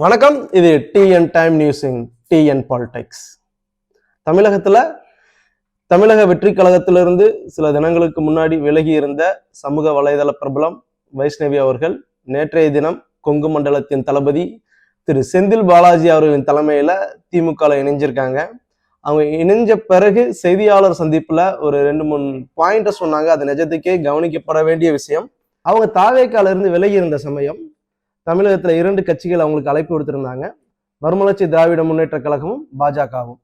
வணக்கம். இது TN time நியூஸின் TN politics. தமிழக வெற்றி கழகத்திலிருந்து சில தினங்களுக்கு முன்னாடி விலகி இருந்த சமூக வலைதள பிரபலம் வைஷ்ணவி அவர்கள் நேற்றைய தினம் கொங்கு மண்டலத்தின் தளபதி திரு செந்தில் பாலாஜி அவர்களின் தலைமையில திமுக இணைஞ்சிருக்காங்க. அவங்க இணைஞ்ச பிறகு செய்தியாளர் சந்திப்புல ஒரு 2-3 பாயிண்ட சொன்னாங்க. அது நிஜத்துக்கே கவனிக்கப்பட வேண்டிய விஷயம். அவங்க தாவேக்கால இருந்து விலகி இருந்த சமயம் தமிழகத்துல 2 கட்சிகள் அவங்களுக்கு அழைப்பு விடுத்திருந்தாங்க. மறுமலர்ச்சி திராவிட முன்னேற்ற கழகமும் பாஜகவும்.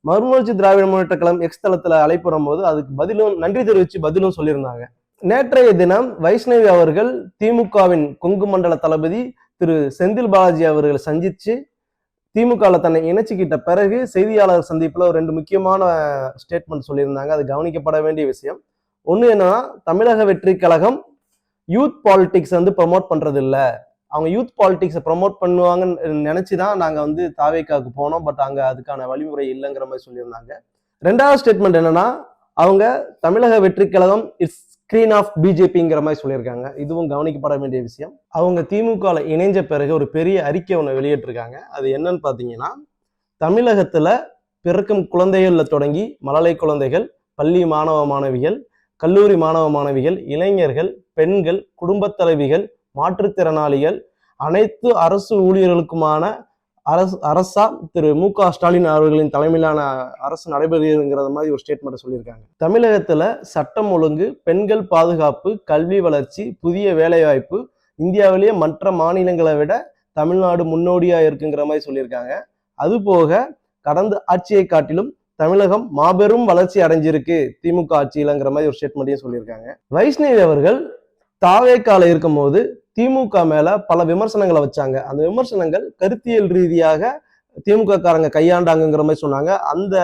மறுமலர்ச்சி திராவிட முன்னேற்ற கழகம் எக்ஸ் தளத்துல அழைப்பு வரும்போது அதுக்கு பதிலும் நன்றி தெரிவிச்சு பதிலும் சொல்லியிருந்தாங்க. நேற்றைய தினம் வைஷ்ணவி அவர்கள் திமுகவின் கொங்கு மண்டல தளபதி திரு செந்தில் பாலாஜி அவர்களை சந்திச்சு திமுக தன்னை இணைச்சிக்கிட்ட பிறகு செய்தியாளர் சந்திப்புல ஒரு 2 முக்கியமான ஸ்டேட்மெண்ட் சொல்லியிருந்தாங்க. அது கவனிக்கப்பட வேண்டிய விஷயம். ஒண்ணு என்னன்னா, தமிழக வெற்றி கழகம் யூத் பாலிடிக்ஸ் ப்ரமோட் பண்றது இல்ல. அவங்க யூத் பாலிடிக்ஸை ப்ரமோட் பண்ணுவாங்கன்னு நினைச்சுதான் நாங்க தாவேக்காவுக்கு போனோம். பட் அங்க அதுக்கான வழிமுறை இல்லைங்கிற மாதிரி சொல்லியிருந்தாங்க. 2வது ஸ்டேட்மெண்ட் என்னன்னா, அவங்க தமிழக வெற்றி கழகம் இட்ஸ் ஸ்கிரீன் ஆஃப் பிஜேபிங்கிற மாதிரி சொல்லியிருக்காங்க. இதுவும் கவனிக்கப்பட வேண்டிய விஷயம். அவங்க திமுக இணைஞ்ச பிறகு ஒரு பெரிய அறிக்கை ஒன்று வெளியிட்டிருக்காங்க. அது என்னன்னு பாத்தீங்கன்னா, தமிழகத்துல பிறக்கும் குழந்தைகள்ல தொடங்கி மழலை குழந்தைகள், பள்ளி மாணவ மாணவிகள், கல்லூரி மாணவ மாணவிகள், இளைஞர்கள், பெண்கள், குடும்ப தலைவிகள், மாற்றுத்திறனாளிகள், அனைத்து அரசு ஊழியர்களுக்குமான அரசா திரு மு.க. ஸ்டாலின் அவர்களின் தலைமையிலான அரசு நடைபெறுகிறது மாதிரி ஒரு ஸ்டேட்மெண்ட் சொல்லியிருக்காங்க. தமிழகத்துல சட்டம் ஒழுங்கு, பெண்கள் பாதுகாப்பு, கல்வி வளர்ச்சி, புதிய வேலைவாய்ப்பு இந்தியாவிலேயே மற்ற மாநிலங்களை விட தமிழ்நாடு முன்னோடியா இருக்குங்கிற மாதிரி சொல்லியிருக்காங்க. அது போக கடந்த ஆட்சியை காட்டிலும் தமிழகம் மாபெரும் வளர்ச்சி அடைஞ்சிருக்கு திமுக ஆட்சியிலங்கிற மாதிரி ஒரு ஸ்டேட்மெண்ட்டையும் சொல்லியிருக்காங்க. வைஷ்ணவி அவர்கள் தாவேக்கால இருக்கும் போது திமுக மேல பல விமர்சனங்களை வச்சாங்க. அந்த விமர்சனங்கள் கருத்தியல் ரீதியாக திமுக காரங்க கையாண்டாங்கிற மாதிரி சொன்னாங்க. அந்த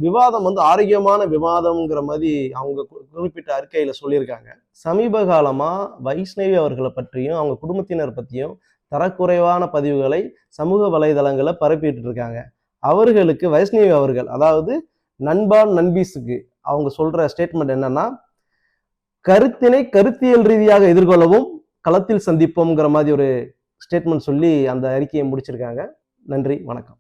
விவாதம் ஆரோக்கியமான விவாதம்ங்கிற மாதிரி அவங்க குறிப்பிட்ட அறிக்கையில சொல்லியிருக்காங்க. சமீப காலமா வைஷ்ணவி அவர்களை பற்றியும் அவங்க குடும்பத்தினர் பற்றியும் தரக்குறைவான பதிவுகளை சமூக வலைதளங்களை பரப்பிட்டு இருக்காங்க. அவர்களுக்கு வைஷ்ணவி அவர்கள், அதாவது நண்பா நண்பீஸுக்கு அவங்க சொல்ற ஸ்டேட்மெண்ட் என்னன்னா, கருத்தினை கருத்தியல் ரீதியாக எதிர்கொள்ளவும் களத்தில் சந்திப்போம்ங்கிற மாதிரி ஒரு ஸ்டேட்மெண்ட் சொல்லி அந்த அறிக்கையை முடிச்சிருக்காங்க. நன்றி, வணக்கம்.